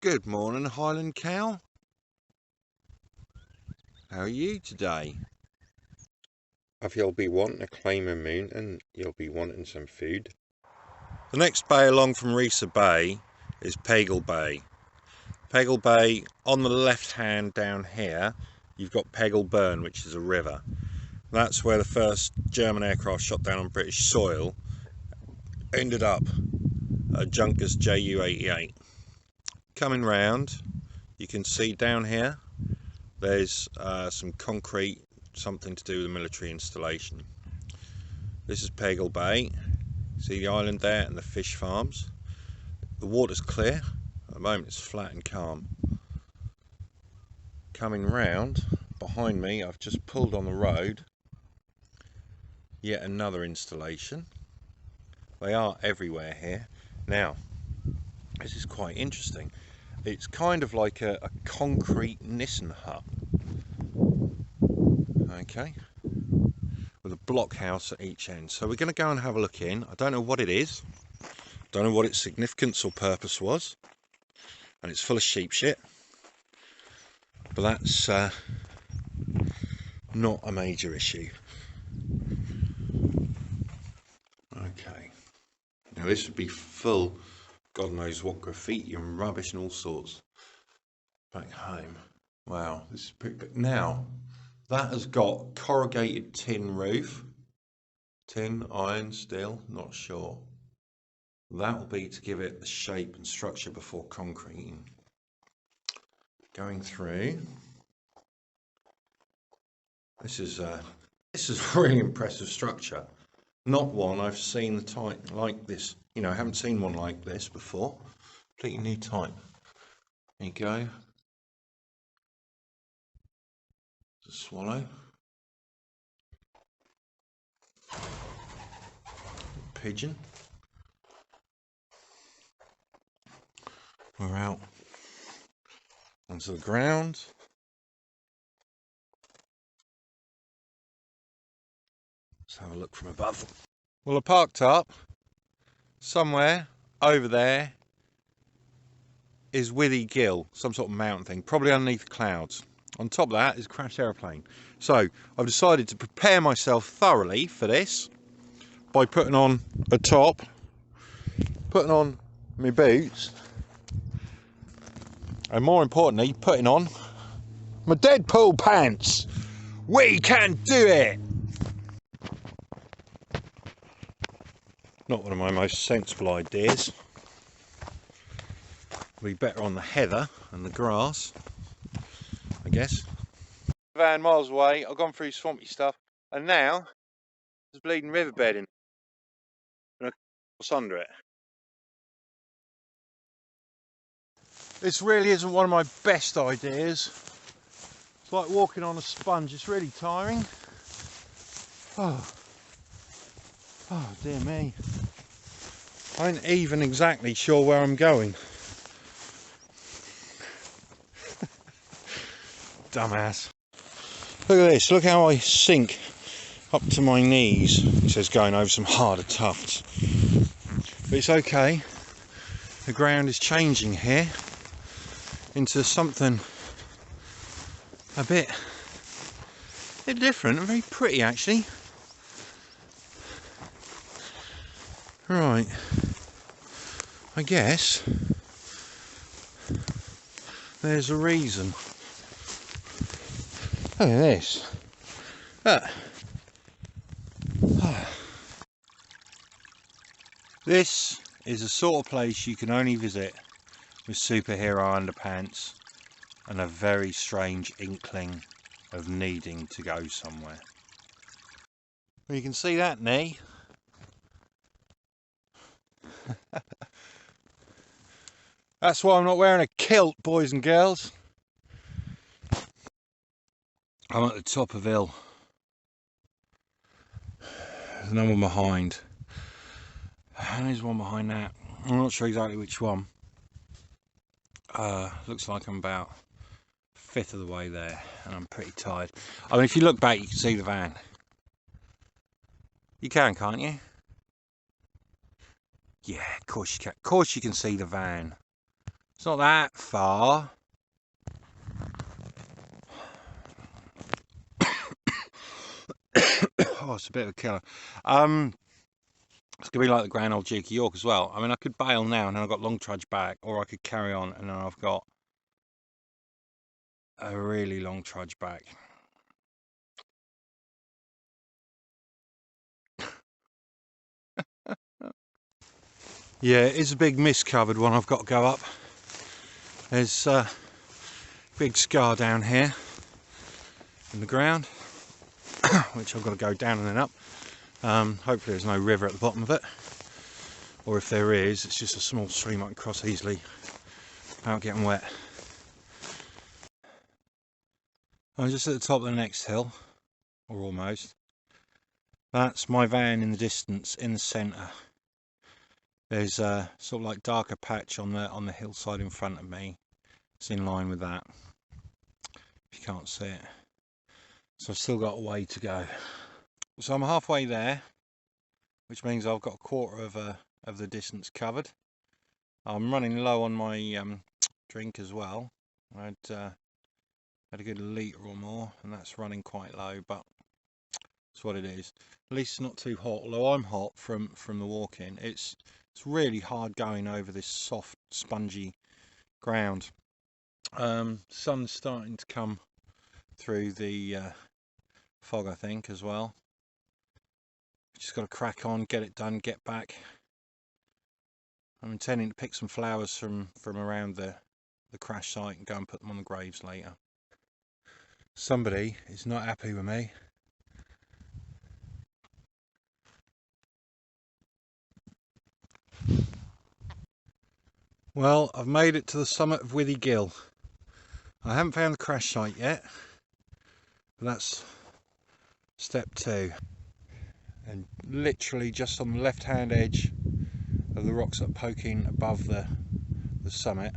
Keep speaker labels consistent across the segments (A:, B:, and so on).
A: Good morning, Highland Cow. How are you today? If you'll be wanting to climb a mountain, you'll be wanting some food. The next bay along from Rysa Bay is Peggle Bay. Peggle Bay, on the left hand down here, you've got Weybourne, which is a river. That's where the first German aircraft shot down on British soil ended up at Junkers Ju-88. Coming round, you can see down here there's some concrete, something to do with the military installation. This is Peggle Bay. See the island there and the fish farms. The water's clear. At the moment it's flat and calm. Coming round behind me, I've just pulled on the road. Yet another installation. They are everywhere here. Now, this is quite interesting. It's kind of like a concrete Nissen hut. Okay, with a blockhouse at each end. So we're going to go and have a look in. I don't know what it is. Don't know what its significance or purpose was. And it's full of sheep shit. But that's not a major issue. Okay. Now this would be full, God knows what, graffiti and rubbish and all sorts. Back home. Wow, this is pretty big. Now, that has got corrugated tin roof. Tin, iron, steel, not sure. That will be to give it the shape and structure before concreting. Going through. This is a really impressive structure. Not one I've seen the type like this. You know, I haven't seen one like this before. Completely new type. There you go. To swallow. Pigeon. We're out onto the ground. Let's have a look from above. Well, I parked up. Somewhere over there is Withi Gill, some sort of mountain thing, probably underneath the clouds. On top of that is a crashed aeroplane. So I've decided to prepare myself thoroughly for this by putting on a top, putting on my boots, and more importantly, putting on my Deadpool pants. We can do it! Not one of my most sensible ideas. Be better on the heather and the grass, I guess. Van miles away, I've gone through swampy stuff, and now there's a bleeding riverbed in and what's under it. This really isn't one of my best ideas. It's like walking on a sponge, it's really tiring. Oh dear me. I ain't even exactly sure where I'm going. Dumbass. Look at this, look how I sink up to my knees. It says going over some harder tufts. But it's okay. The ground is changing here into something a bit different and very pretty actually. Right, I guess there's a reason. Look at this. This is the sort of place you can only visit with superhero underpants and a very strange inkling of needing to go somewhere. Well, you can see that knee. That's why I'm not wearing a kilt, boys and girls. I'm at the top of hill. There's another one behind. And there's one behind that. I'm not sure exactly which one. Looks like I'm about a fifth of the way there, and I'm pretty tired. I mean, if you look back, you can see the van. You can, can't you? Yeah, of course you can. Of course you can see the van. It's not that far. Oh, it's a bit of a killer. It's going to be like the Grand Old Duke of York as well. I mean, I could bail now and then I've got long trudge back, or I could carry on and then I've got a really long trudge back. Yeah, it is a big mist covered one I've got to go up. There's a big scar down here in the ground, which I've got to go down and then up. Hopefully there's no river at the bottom of it, or if there is, it's just a small stream I can cross easily without getting wet. I'm just at the top of the next hill, or almost. That's my van in the distance, in the centre. There's a sort of like darker patch on the hillside in front of me. It's in line with that, if you can't see it. So I've still got a way to go. So I'm halfway there, which means I've got a quarter of the distance covered. I'm running low on my drink as well. I had a good litre or more, and that's running quite low, but that's what it is. At least it's not too hot, although I'm hot from the walk-in. It's really hard going over this soft, spongy ground. Sun's starting to come through the fog, I think, as well. Just got to crack on, get it done, get back. I'm intending to pick some flowers from around the crash site and go and put them on the graves later. Somebody is not happy with me. Well, I've made it to the summit of Withi Gill. I haven't found the crash site yet, but that's step 2. And literally just on the left hand edge of the rocks that are poking above the summit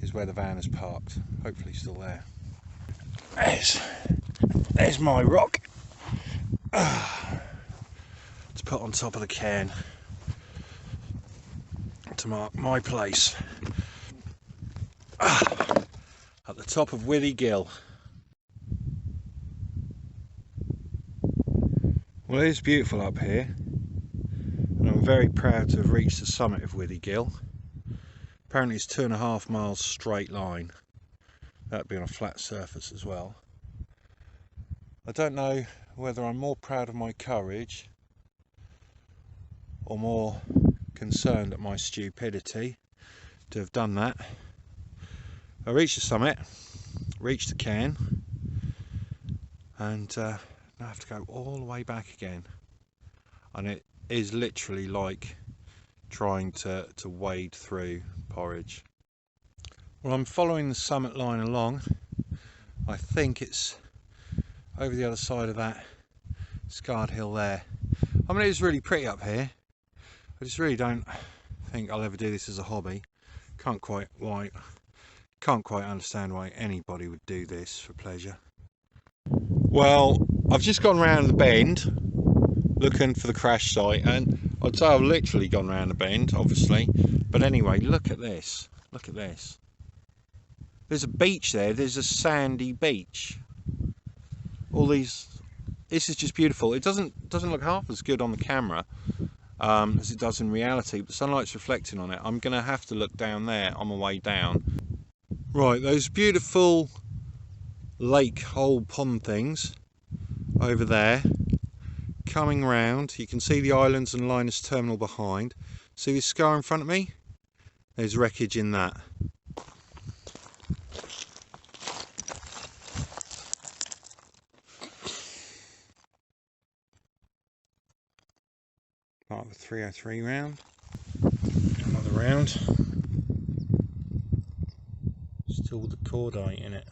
A: is where the van is parked. Hopefully still there. There's my rock to put on top of the cairn to mark my place at the top of Withi Gill. Well, it is beautiful up here, and I'm very proud to have reached the summit of Withi Gill. Apparently it's 2.5 miles straight line. That'd be on a flat surface as well. I don't know whether I'm more proud of my courage or more concerned at my stupidity to have done that. I reached the summit, reached the cairn, and now I have to go all the way back again, and it is literally like trying to wade through porridge. Well, I'm following the summit line along. I think it's over the other side of that scarred hill there. I mean, it is really pretty up here. I just really don't think I'll ever do this as a hobby. Can't quite understand why anybody would do this for pleasure. Well, I've just gone round the bend looking for the crash site, and I'd say I've literally gone round the bend, obviously. But anyway, look at this. Look at this. There's a beach there. There's a sandy beach. All these. This is just beautiful. It doesn't look half as good on the camera as it does in reality, but the sunlight's reflecting on it. I'm going to have to look down there on my way down. Right, those beautiful lake hole pond things over there, coming round. You can see the islands and Linus Terminal behind. See this scar in front of me? There's wreckage in that. Part of the 303 round. Another round. Still with the cordite in it.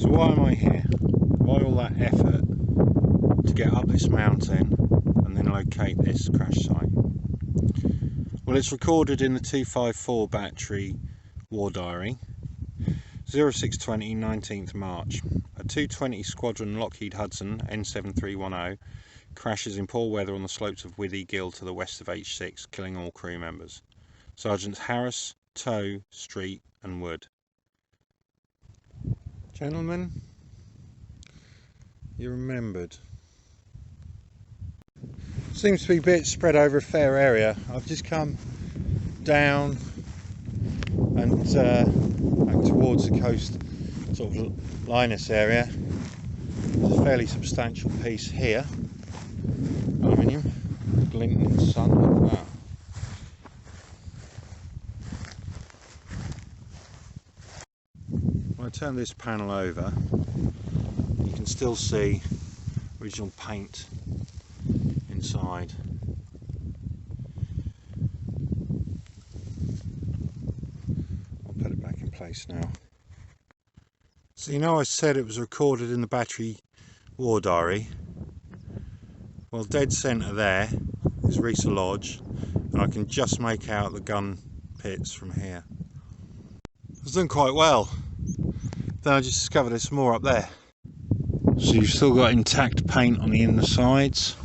A: So why am I here? Why all that effort to get up this mountain and then locate this crash site? Well, it's recorded in the 254 battery war diary, 0620 19th March. A 220 Squadron Lockheed Hudson N7310 crashes in poor weather on the slopes of Withi Gill to the west of H6, killing all crew members. Sergeants Harris, Toe, Street and Wood. Gentlemen, you remembered. Seems to be bits spread over a fair area. I've just come down and back towards the coast, sort of Linus area. There's a fairly substantial piece here, aluminium, glinting in the sun. Look at that. When I turn this panel over, you can still see original paint inside. I'll put it back in place now. So you know I said it was recorded in the battery war diary. Well, dead centre there is Rysa Lodge, and I can just make out the gun pits from here. I was doing quite well. Then I just discovered there's some more up there. So you've still got intact paint on the inner sides.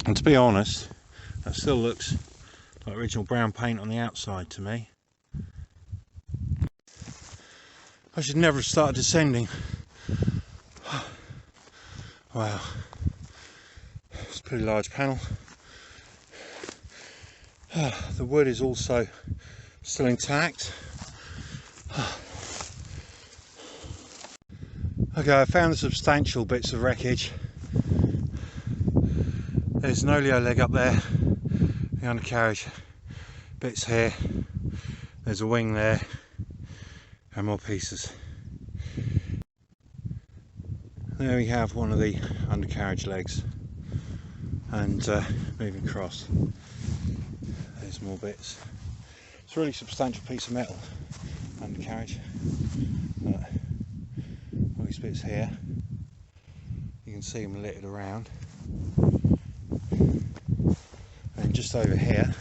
A: And to be honest, that still looks like original brown paint on the outside to me. I should never have started descending. Wow. It's a pretty large panel. The wood is also still intact. Okay, I found the substantial bits of wreckage. There's an oleo leg up there, the undercarriage bits here, there's a wing there, and more pieces. There we have one of the undercarriage legs, and moving across, there's more bits. It's a really substantial piece of metal, undercarriage. All these bits here, you can see them littered around. And just over here,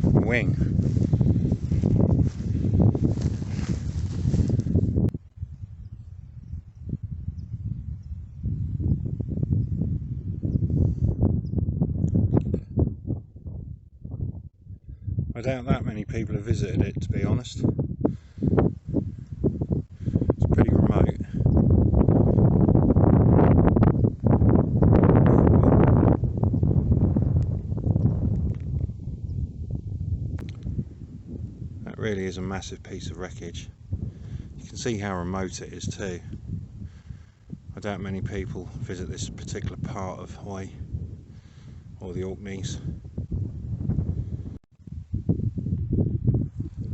A: a wing. I doubt that many people have visited it, to be honest. It's pretty remote. That really is a massive piece of wreckage. You can see how remote it is too. I doubt many people visit this particular part of Hoy or the Orkneys.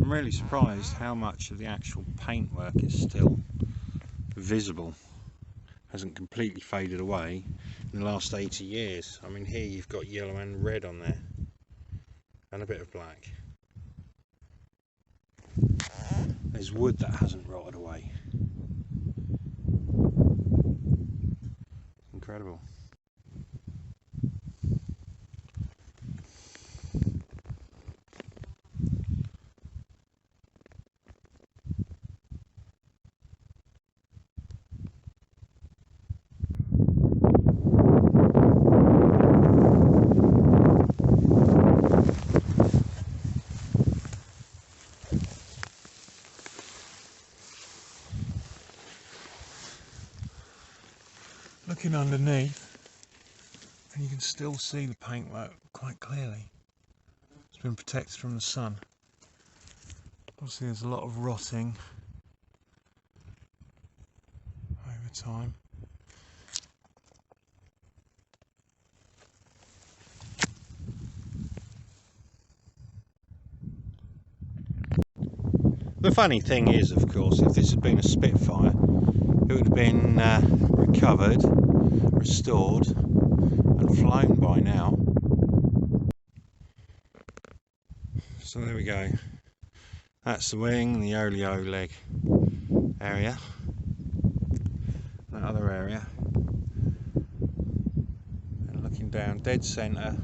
A: I'm really surprised how much of the actual paintwork is still visible. Hasn't completely faded away in the last 80 years. I mean, here you've got yellow and red on there, and a bit of black. There's wood that hasn't rotted away. Incredible. Looking underneath, and you can still see the paintwork quite clearly. It's been protected from the sun. Obviously there's a lot of rotting over time. The funny thing is, of course, if this had been a Spitfire, it would have been recovered, restored and flown by now. So there we go. That's the wing, the oleo leg area. That other area. And looking down dead centre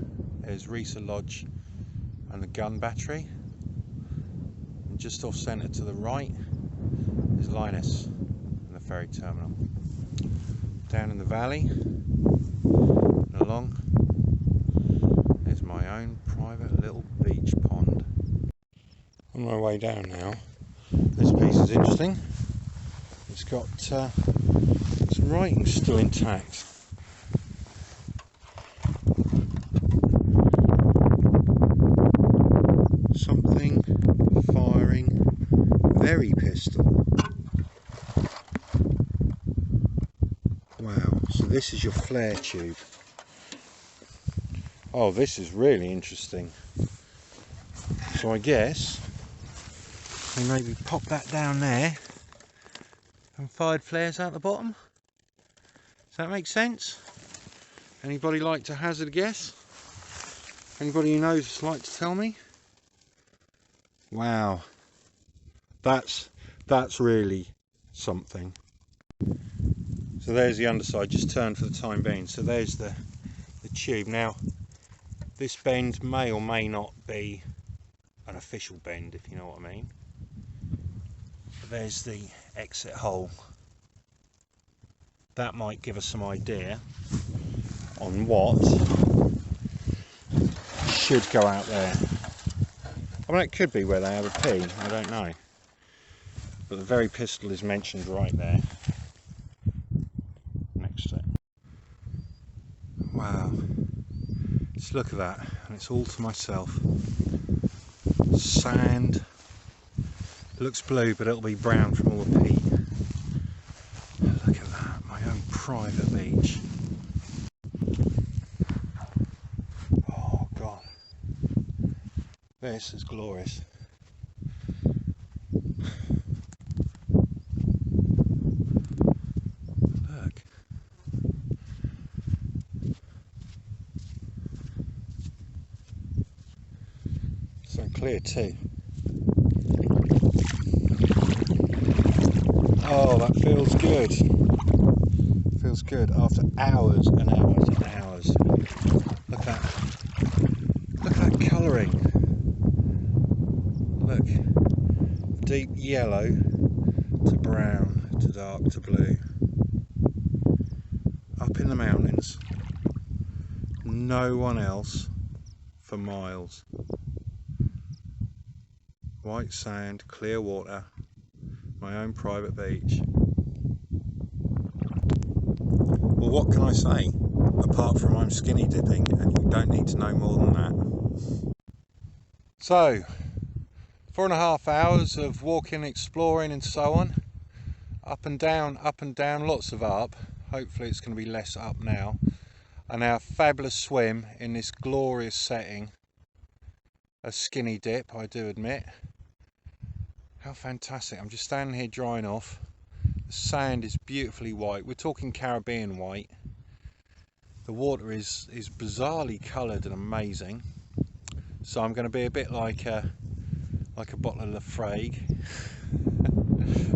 A: is Rysa Lodge and the gun battery. And just off centre to the right is Linus and the ferry terminal. Down in the valley and along is my own private little beach pond. On my way down now, this piece is interesting. It's got some writing still intact. Something firing very pistol. Wow, so this is your flare tube. Oh, this is really interesting. So I guess we maybe pop that down there and fired flares out the bottom. Does that make sense? Anybody like to hazard a guess? Anybody who knows like to tell me? Wow, that's really something. So there's the underside, just turned for the time being. So there's the tube. Now this bend may or may not be an official bend, if you know what I mean. But there's the exit hole. That might give us some idea on what should go out there. I mean, it could be where they have a pee, I don't know. But the very pistol is mentioned right there. Next to it. Wow. Just look at that, and it's all to myself. Sand. It looks blue, but it'll be brown from all the peat. Look at that, my own private beach. Oh God. This is glorious. Look. So clear too. Oh, that feels good. Feels good after hours and hours and hours. Look at that. Look at that colouring. Look. Deep yellow to brown to dark to blue. Up in the mountains. No one else for miles. White sand, clear water. My own private beach. Well, what can I say apart from I'm skinny dipping, and you don't need to know more than that. So 4.5 hours of walking, exploring and so on, up and down, lots of up. Hopefully it's going to be less up now. And our fabulous swim in this glorious setting. A skinny dip, I do admit. How fantastic. I'm just standing here drying off. The sand is beautifully white. We're talking Caribbean white. The water is bizarrely coloured and amazing. So I'm going to be a bit like a bottle of Lafrague.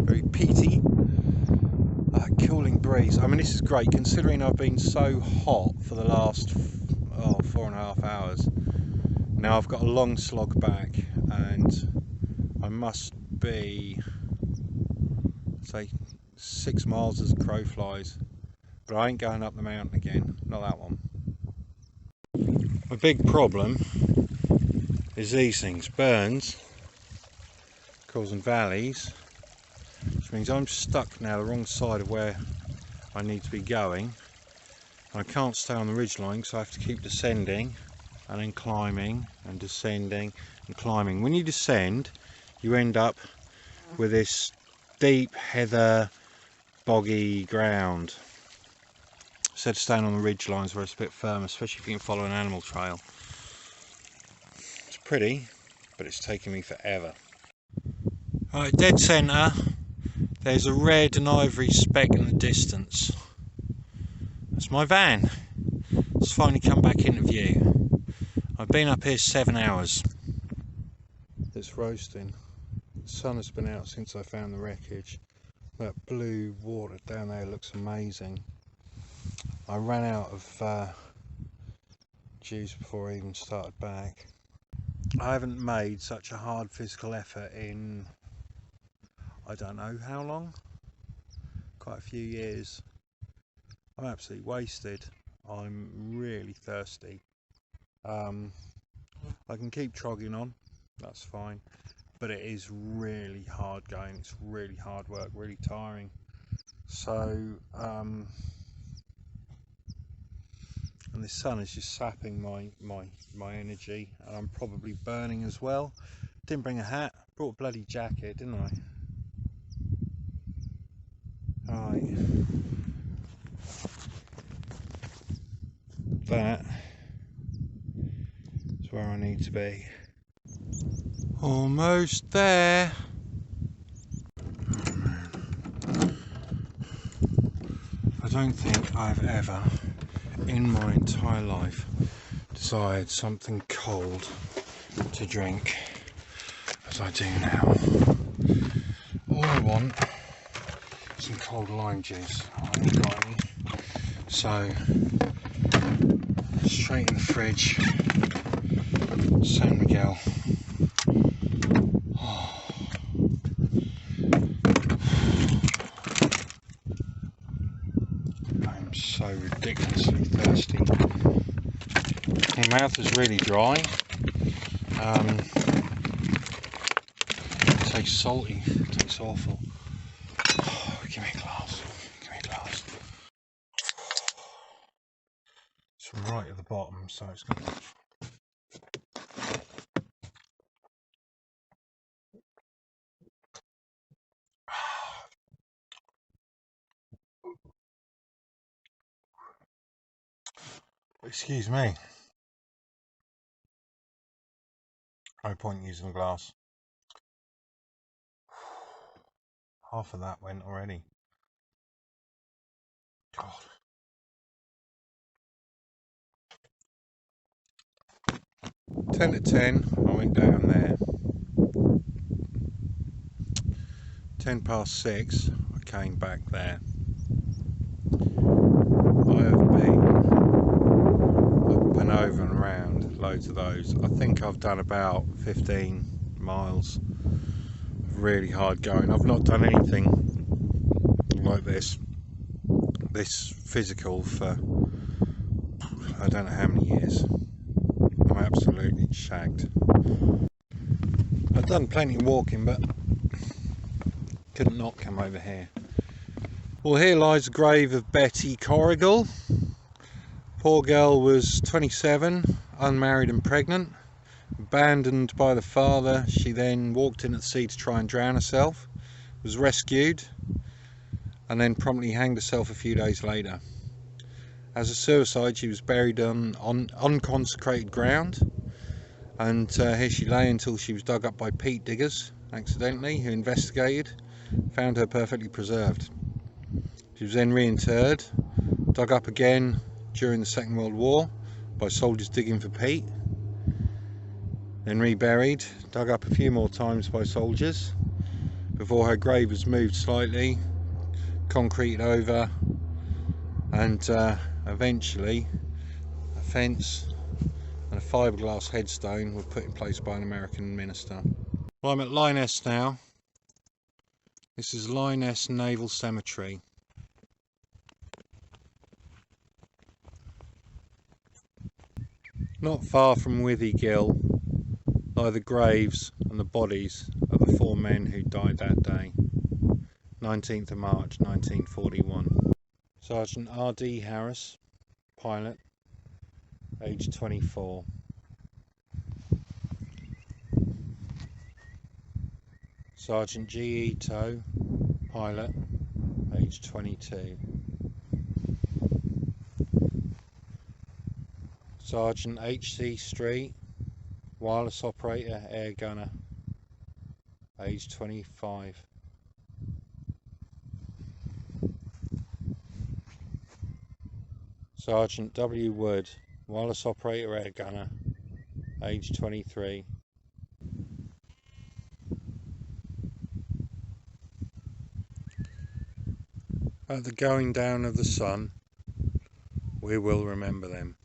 A: Very peaty. Cooling breeze. I mean, this is great considering I've been so hot for the last 4.5 hours. Now I've got a long slog back and I must be, say, 6 miles as a crow flies, but I ain't going up the mountain again, not that one. My big problem is these things, burns, causing valleys, which means I'm stuck now the wrong side of where I need to be going. I can't stay on the ridgeline, so I have to keep descending and then climbing and descending and climbing. When you descend, you end up with this deep heather, boggy ground. Instead of staying on the ridge lines where it's a bit firm, especially if you can follow an animal trail. It's pretty, but it's taking me forever. Alright, dead centre, there's a red and ivory speck in the distance. That's my van. It's finally come back into view. I've been up here 7 hours. It's roasting. The sun has been out since I found the wreckage. That blue water down there looks amazing. I ran out of juice before I even started back. I haven't made such a hard physical effort in I don't know how long, quite a few years. I'm absolutely wasted. I'm really thirsty. I can keep trogging on, that's fine, but it is really hard going. It's really hard work, really tiring. So and the sun is just sapping my energy, and I'm probably burning as well. Didn't bring a hat, brought a bloody jacket, didn't I? Right, that is where I need to be. Almost there. Oh man, I don't think I've ever in my entire life desired something cold to drink as I do now. All I want is some cold lime juice. I haven't got any, so straight in the fridge. San Miguel. Oh. I'm so ridiculously thirsty. My mouth is really dry. It tastes salty. It tastes awful. Oh, give me a glass. Give me a glass. It's right at the bottom, so it's going to... Excuse me. No point using a glass. Half of that went already. God. Ten to 10, I went down there. 6:10, I came back there. I have been up and over and around loads of those. I think I've done about 15 miles of really hard going. I've not done anything like this physical for I don't know how many years. I'm absolutely shagged. I've done plenty of walking, but couldn't not come over here. Well, here lies the grave of Betty Corrigal. Poor girl was 27, unmarried and pregnant. Abandoned by the father, she then walked in at sea to try and drown herself, was rescued, and then promptly hanged herself a few days later. As a suicide, she was buried on unconsecrated ground, and here she lay until she was dug up by peat diggers, accidentally, who investigated, found her perfectly preserved. She was then reinterred, dug up again during the Second World War by soldiers digging for peat, then reburied, dug up a few more times by soldiers, before her grave was moved slightly, concreted over, and eventually a fence and a fiberglass headstone were put in place by an American minister. Well, I'm at Lyonesse now. This is Lyonesse Naval Cemetery. Not far from Withi Gill lie the graves and the bodies of the 4 men who died that day, 19th of March 1941. Sergeant R.D. Harris, pilot, age 24. Sergeant G.E. Toe, pilot, age 22. Sergeant H.C. Street, wireless operator, air gunner, age 25. Sergeant W. Wood, wireless operator, air gunner, age 23. at the going down of the sun, we will remember them.